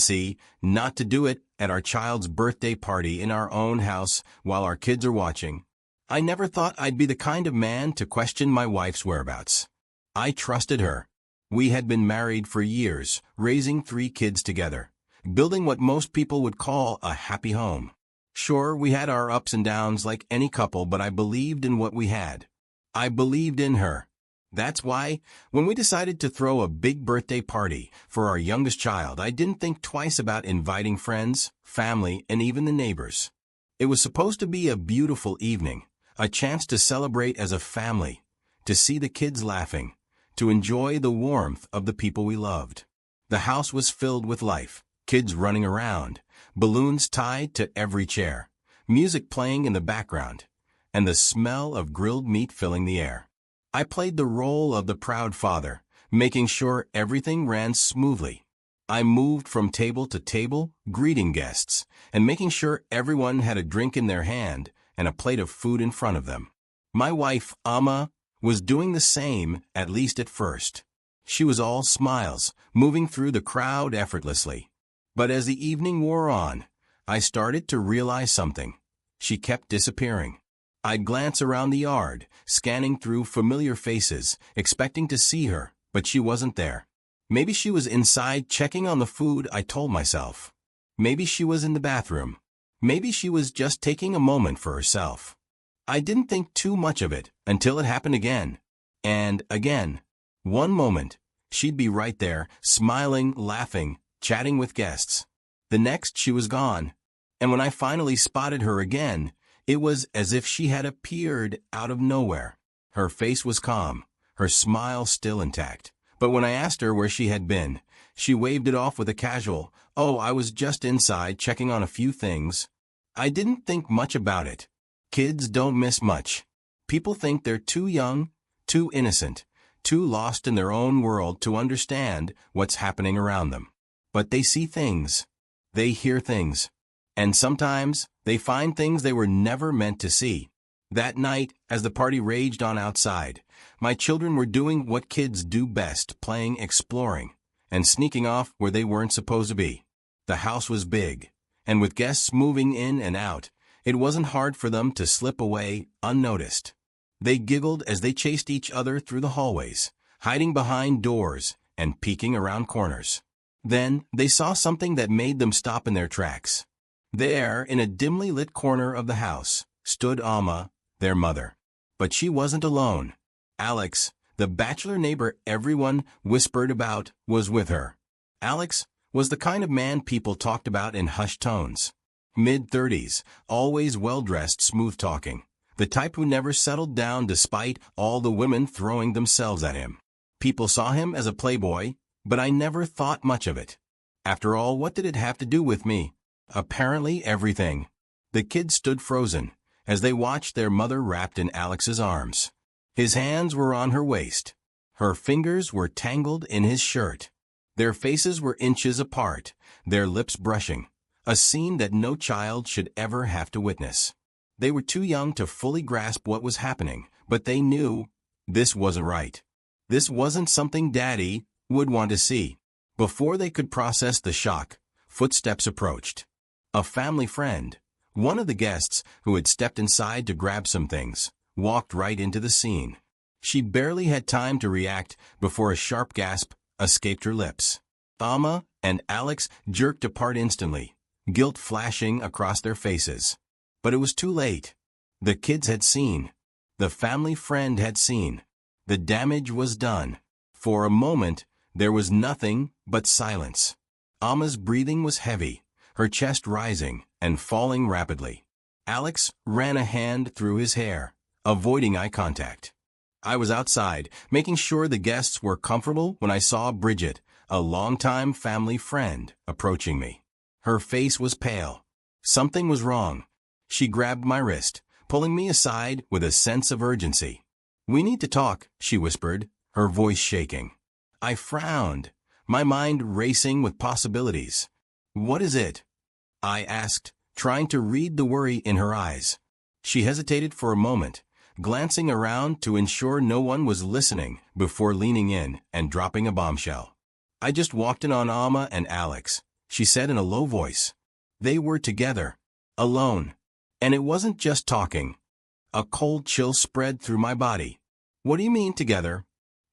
See, not to do it at our child's birthday party in our own house while our kids are watching. I never thought I'd be the kind of man to question my wife's whereabouts. I trusted her. We had been married for years, raising 3 kids together, building what most people would call a happy home. Sure, we had our ups and downs like any couple, but I believed in what we had. I believed in her. That's why, when we decided to throw a big birthday party for our youngest child, I didn't think twice about inviting friends, family, and even the neighbors. It was supposed to be a beautiful evening, a chance to celebrate as a family, to see the kids laughing, to enjoy the warmth of the people we loved. The house was filled with life, kids running around, balloons tied to every chair, music playing in the background, and the smell of grilled meat filling the air. I played the role of the proud father, making sure everything ran smoothly. I moved from table to table, greeting guests, and making sure everyone had a drink in their hand and a plate of food in front of them. My wife, Amma, was doing the same, at least at first. She was all smiles, moving through the crowd effortlessly. But as the evening wore on, I started to realize something. She kept disappearing. I'd glance around the yard, scanning through familiar faces, expecting to see her, but she wasn't there. Maybe she was inside checking on the food, I told myself. Maybe she was in the bathroom. Maybe she was just taking a moment for herself. I didn't think too much of it until it happened again. And again. One moment, she'd be right there, smiling, laughing, chatting with guests. The next, she was gone. And when I finally spotted her again, it was as if she had appeared out of nowhere. Her face was calm, her smile still intact. But when I asked her where she had been, she waved it off with a casual, "Oh, I was just inside checking on a few things." I didn't think much about it. Kids don't miss much. People think they're too young, too innocent, too lost in their own world to understand what's happening around them. But they see things. They hear things. And sometimes, they find things they were never meant to see. That night, as the party raged on outside, my children were doing what kids do best, playing, exploring, and sneaking off where they weren't supposed to be. The house was big, and with guests moving in and out, it wasn't hard for them to slip away unnoticed. They giggled as they chased each other through the hallways, hiding behind doors and peeking around corners. Then, they saw something that made them stop in their tracks. There, in a dimly lit corner of the house, stood Alma, their mother. But she wasn't alone. Alex, the bachelor neighbor everyone whispered about, was with her. Alex was the kind of man people talked about in hushed tones. Mid-30s, always well-dressed, smooth-talking. The type who never settled down despite all the women throwing themselves at him. People saw him as a playboy, but I never thought much of it. After all, what did it have to do with me? Apparently everything. The kids stood frozen as they watched their mother wrapped in Alex's arms. His hands were on her waist. Her fingers were tangled in his shirt. Their faces were inches apart, their lips brushing. A scene that no child should ever have to witness. They were too young to fully grasp what was happening, but they knew this wasn't right. This wasn't something Daddy would want to see. Before they could process the shock, footsteps approached. A family friend, one of the guests who had stepped inside to grab some things, walked right into the scene. She barely had time to react before a sharp gasp escaped her lips. Alma and Alex jerked apart instantly, guilt flashing across their faces. But it was too late. The kids had seen. The family friend had seen. The damage was done. For a moment, there was nothing but silence. Alma's breathing was heavy, her chest rising and falling rapidly. Alex ran a hand through his hair, avoiding eye contact. I was outside, making sure the guests were comfortable when I saw Bridget, a longtime family friend, approaching me. Her face was pale. Something was wrong. She grabbed my wrist, pulling me aside with a sense of urgency. "We need to talk," she whispered, her voice shaking. I frowned, my mind racing with possibilities. "What is it?" I asked, trying to read the worry in her eyes. She hesitated for a moment, glancing around to ensure no one was listening before leaning in and dropping a bombshell. "I just walked in on Alma and Alex," she said in a low voice. They were together. Alone. And it wasn't just talking. A cold chill spread through my body. What do you mean together?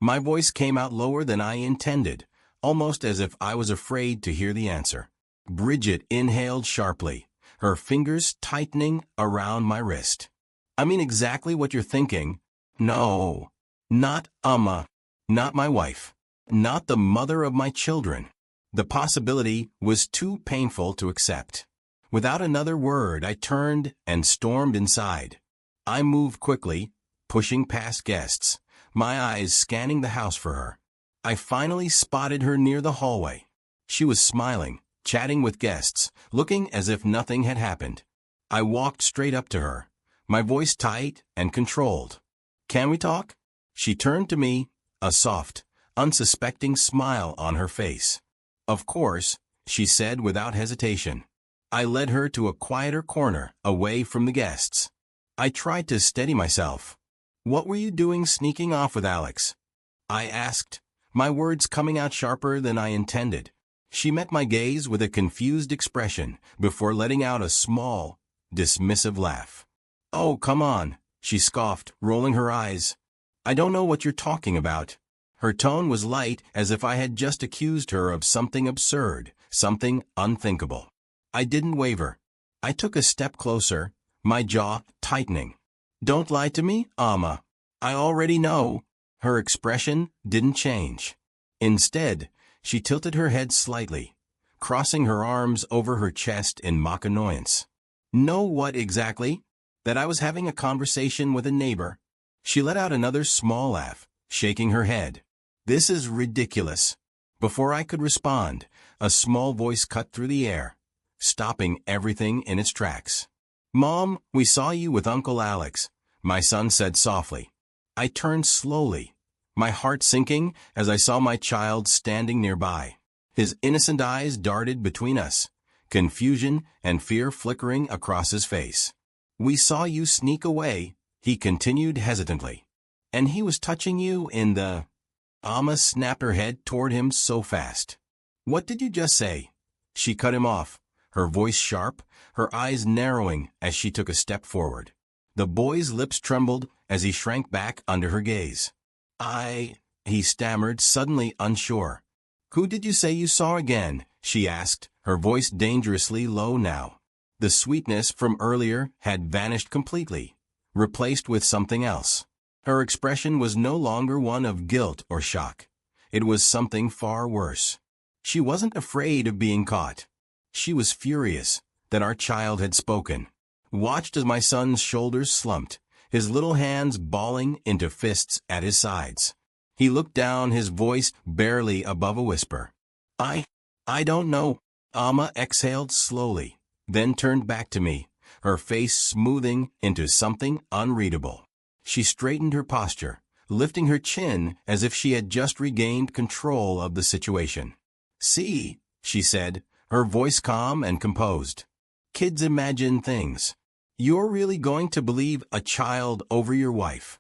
My voice came out lower than I intended, almost as if I was afraid to hear the answer. Bridget inhaled sharply, her fingers tightening around my wrist. I mean exactly what you're thinking. No. Not Amma. Not my wife. Not the mother of my children. The possibility was too painful to accept. Without another word, I turned and stormed inside. I moved quickly, pushing past guests, my eyes scanning the house for her. I finally spotted her near the hallway. She was smiling, chatting with guests, looking as if nothing had happened. I walked straight up to her, my voice tight and controlled. Can we talk? She turned to me, a soft, unsuspecting smile on her face. Of course, she said without hesitation. I led her to a quieter corner, away from the guests. I tried to steady myself. What were you doing sneaking off with Alex? I asked, my words coming out sharper than I intended. She met my gaze with a confused expression before letting out a small, dismissive laugh. Oh, come on, she scoffed, rolling her eyes. I don't know what you're talking about. Her tone was light, as if I had just accused her of something absurd, something unthinkable. I didn't waver. I took a step closer, my jaw tightening. Don't lie to me, Amma. I already know. Her expression didn't change. Instead, she tilted her head slightly, crossing her arms over her chest in mock annoyance. Know what exactly? That I was having a conversation with a neighbor. She let out another small laugh, shaking her head. This is ridiculous. Before I could respond, a small voice cut through the air, stopping everything in its tracks. Mom, we saw you with Uncle Alex, my son said softly. I turned slowly, my heart sinking as I saw my child standing nearby. His innocent eyes darted between us, confusion and fear flickering across his face. We saw you sneak away, he continued hesitantly. And he was touching you in the... Amma snapped her head toward him so fast. What did you just say? She cut him off, her voice sharp, her eyes narrowing as she took a step forward. The boy's lips trembled as he shrank back under her gaze. He stammered, suddenly unsure. Who did you say you saw again? She asked, her voice dangerously low now. The sweetness from earlier had vanished completely, replaced with something else. Her expression was no longer one of guilt or shock. It was something far worse. She wasn't afraid of being caught. She was furious that our child had spoken. Watched as my son's shoulders slumped, his little hands balling into fists at his sides. He looked down, his voice barely above a whisper. I don't know. Amma exhaled slowly, then turned back to me, her face smoothing into something unreadable. She straightened her posture, lifting her chin as if she had just regained control of the situation. See, she said, her voice calm and composed. Kids imagine things. You're really going to believe a child over your wife?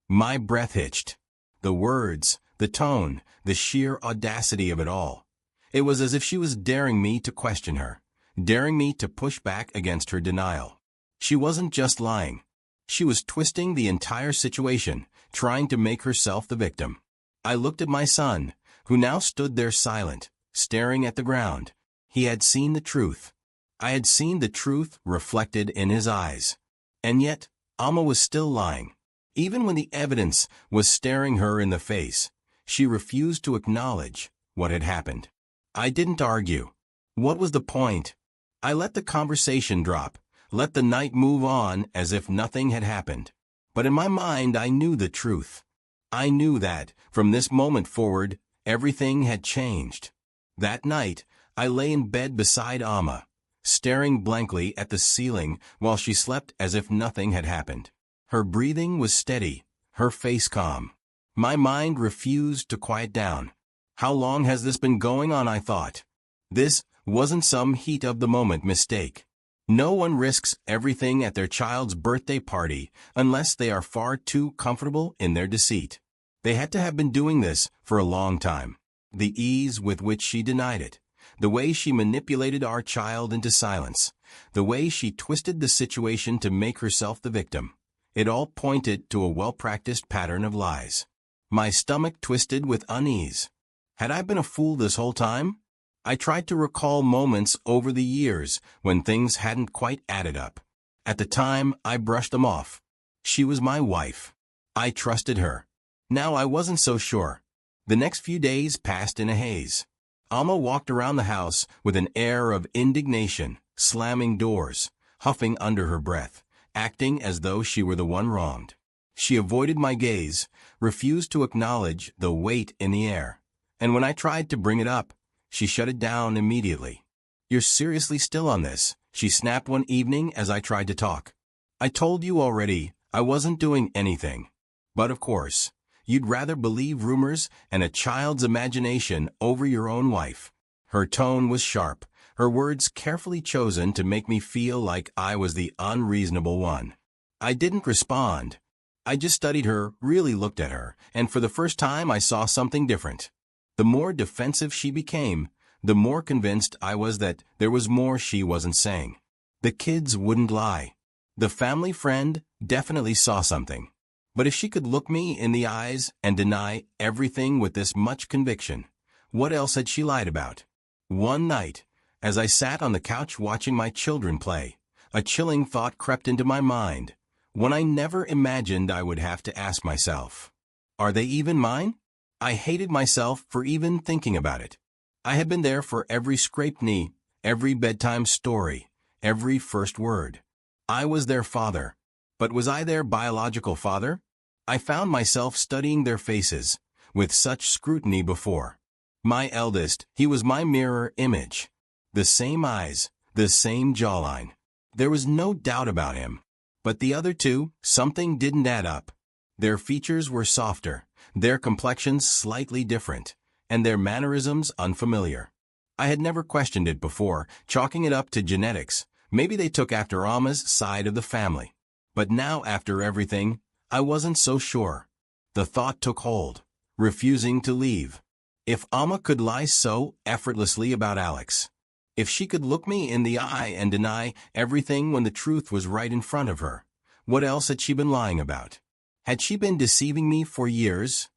My breath hitched. The words, the tone, the sheer audacity of it all. It was as if she was daring me to question her, daring me to push back against her denial. She wasn't just lying. She was twisting the entire situation, trying to make herself the victim. I looked at my son, who now stood there silent, staring at the ground. He had seen the truth. I had seen the truth reflected in his eyes. And yet, Amma was still lying. Even when the evidence was staring her in the face, she refused to acknowledge what had happened. I didn't argue. What was the point? I let the conversation drop, let the night move on as if nothing had happened. But in my mind, I knew the truth. I knew that, from this moment forward, everything had changed. That night, I lay in bed beside Amma, staring blankly at the ceiling while she slept as if nothing had happened. Her breathing was steady, her face calm. My mind refused to quiet down. How long has this been going on, I thought. This wasn't some heat-of-the-moment mistake. No one risks everything at their child's birthday party unless they are far too comfortable in their deceit. They had to have been doing this for a long time. The ease with which she denied it, The way she manipulated our child into silence. The way she twisted the situation to make herself the victim. It all pointed to a well-practiced pattern of lies. My stomach twisted with unease. Had I been a fool this whole time? I tried to recall moments over the years when things hadn't quite added up. At the time, I brushed them off. She was my wife. I trusted her. Now I wasn't so sure. The next few days passed in a haze. Alma walked around the house with an air of indignation, slamming doors, huffing under her breath, acting as though she were the one wronged. She avoided my gaze, refused to acknowledge the weight in the air, and when I tried to bring it up, she shut it down immediately. "You're seriously still on this," she snapped one evening as I tried to talk. "I told you already I wasn't doing anything. But of course, you'd rather believe rumors and a child's imagination over your own wife." Her tone was sharp, her words carefully chosen to make me feel like I was the unreasonable one. I didn't respond. I just studied her, really looked at her, and for the first time I saw something different. The more defensive she became, the more convinced I was that there was more she wasn't saying. The kids wouldn't lie. The family friend definitely saw something. But if she could look me in the eyes and deny everything with this much conviction, what else had she lied about? One night, as I sat on the couch watching my children play, a chilling thought crept into my mind, one I never imagined I would have to ask myself. Are they even mine? I hated myself for even thinking about it. I had been there for every scraped knee, every bedtime story, every first word. I was their father. But was I their biological father? I found myself studying their faces with such scrutiny before. My eldest, he was my mirror image. The same eyes, the same jawline. There was no doubt about him. But the other two, something didn't add up. Their features were softer, their complexions slightly different, and their mannerisms unfamiliar. I had never questioned it before, chalking it up to genetics. Maybe they took after Alma's side of the family. But now, after everything, I wasn't so sure. The thought took hold, refusing to leave. If Alma could lie so effortlessly about Alex, if she could look me in the eye and deny everything when the truth was right in front of her, what else had she been lying about? Had she been deceiving me for years?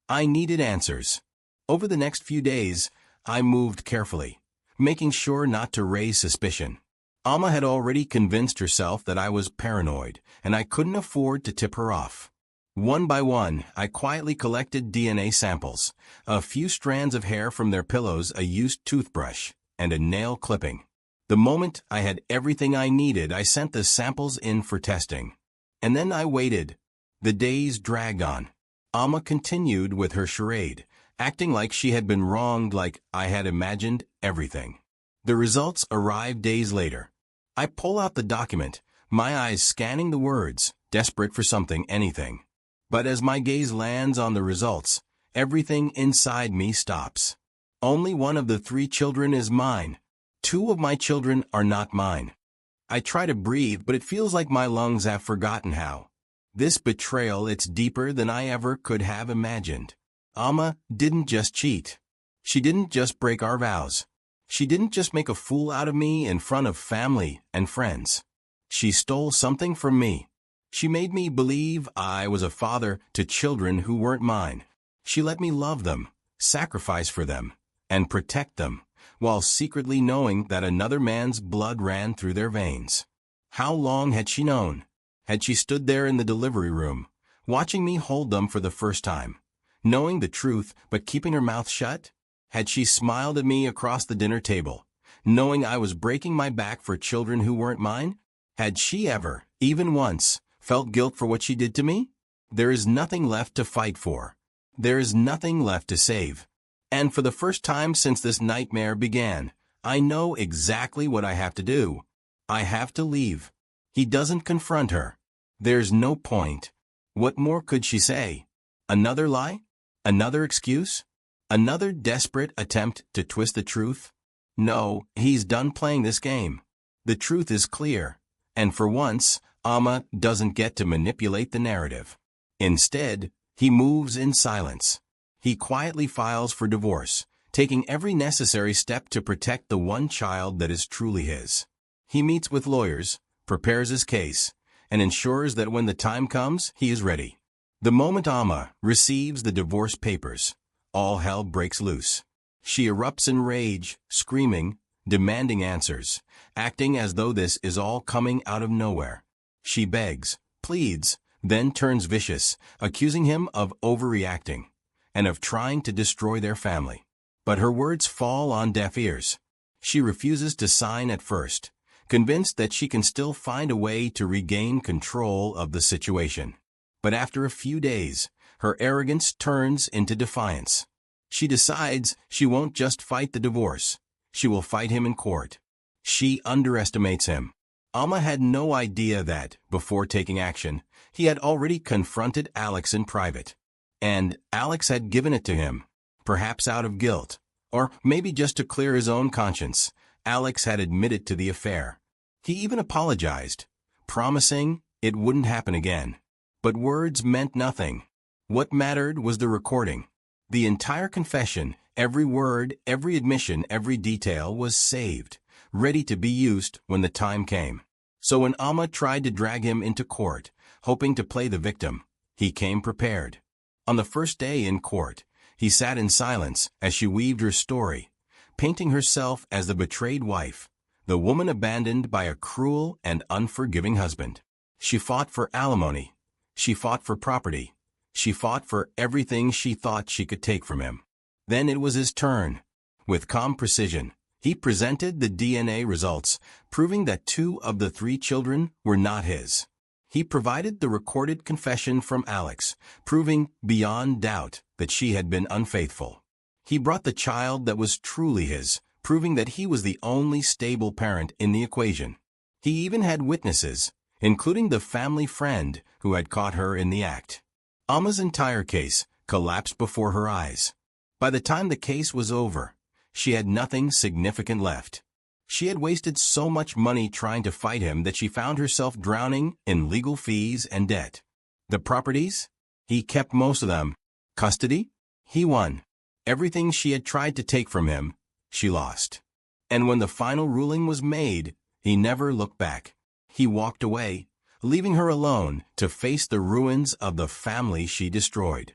I needed answers. Over the next few days, I moved carefully, making sure not to raise suspicion. Alma had already convinced herself that I was paranoid, and I couldn't afford to tip her off. One by one, I quietly collected DNA samples, a few strands of hair from their pillows, a used toothbrush, and a nail clipping. The moment I had everything I needed, I sent the samples in for testing. And then I waited. The days dragged on. Alma continued with her charade, acting like she had been wronged, like I had imagined everything. The results arrived days later. I pull out the document, my eyes scanning the words, desperate for something, anything. But as my gaze lands on the results, everything inside me stops. Only one of the 3 children is mine. 2 of my children are not mine. I try to breathe, but it feels like my lungs have forgotten how. This betrayal, it's deeper than I ever could have imagined. Alma didn't just cheat. She didn't just break our vows. She didn't just make a fool out of me in front of family and friends. She stole something from me. She made me believe I was a father to children who weren't mine. She let me love them, sacrifice for them, and protect them, while secretly knowing that another man's blood ran through their veins. How long had she known? Had she stood there in the delivery room, watching me hold them for the first time, knowing the truth but keeping her mouth shut? Had she smiled at me across the dinner table, knowing I was breaking my back for children who weren't mine? Had she ever, even once, felt guilt for what she did to me? There is nothing left to fight for. There is nothing left to save. And for the first time since this nightmare began, I know exactly what I have to do. I have to leave. He doesn't confront her. There's no point. What more could she say? Another lie? Another excuse? Another desperate attempt to twist the truth? No, he's done playing this game. The truth is clear. And for once, Alma doesn't get to manipulate the narrative. Instead, he moves in silence. He quietly files for divorce, taking every necessary step to protect the one child that is truly his. He meets with lawyers, prepares his case, and ensures that when the time comes, he is ready. The moment Amma receives the divorce papers, all hell breaks loose. She erupts in rage, screaming, demanding answers, acting as though this is all coming out of nowhere. She begs, pleads, then turns vicious, accusing him of overreacting and of trying to destroy their family. But her words fall on deaf ears. She refuses to sign at first, convinced that she can still find a way to regain control of the situation. But after a few days, her arrogance turns into defiance. She decides she won't just fight the divorce, she will fight him in court. She underestimates him. Amma had no idea that, before taking action, he had already confronted Alex in private. And Alex had given it to him, perhaps out of guilt, or maybe just to clear his own conscience. Alex had admitted to the affair. He even apologized, promising it wouldn't happen again. But words meant nothing. What mattered was the recording. The entire confession, every word, every admission, every detail was saved, ready to be used when the time came. So when Amma tried to drag him into court, hoping to play the victim, he came prepared. On the first day in court, he sat in silence as she weaved her story, painting herself as the betrayed wife, the woman abandoned by a cruel and unforgiving husband. She fought for alimony. She fought for property. She fought for everything she thought she could take from him. Then it was his turn. With calm precision, he presented the DNA results, proving that 2 of the 3 children were not his. He provided the recorded confession from Alex, proving beyond doubt that she had been unfaithful. He brought the child that was truly his, proving that he was the only stable parent in the equation. He even had witnesses, including the family friend who had caught her in the act. Amma's entire case collapsed before her eyes. By the time the case was over, she had nothing significant left. She had wasted so much money trying to fight him that she found herself drowning in legal fees and debt. The properties? He kept most of them. Custody? He won. Everything she had tried to take from him, she lost. And when the final ruling was made, he never looked back. He walked away, leaving her alone to face the ruins of the family she destroyed.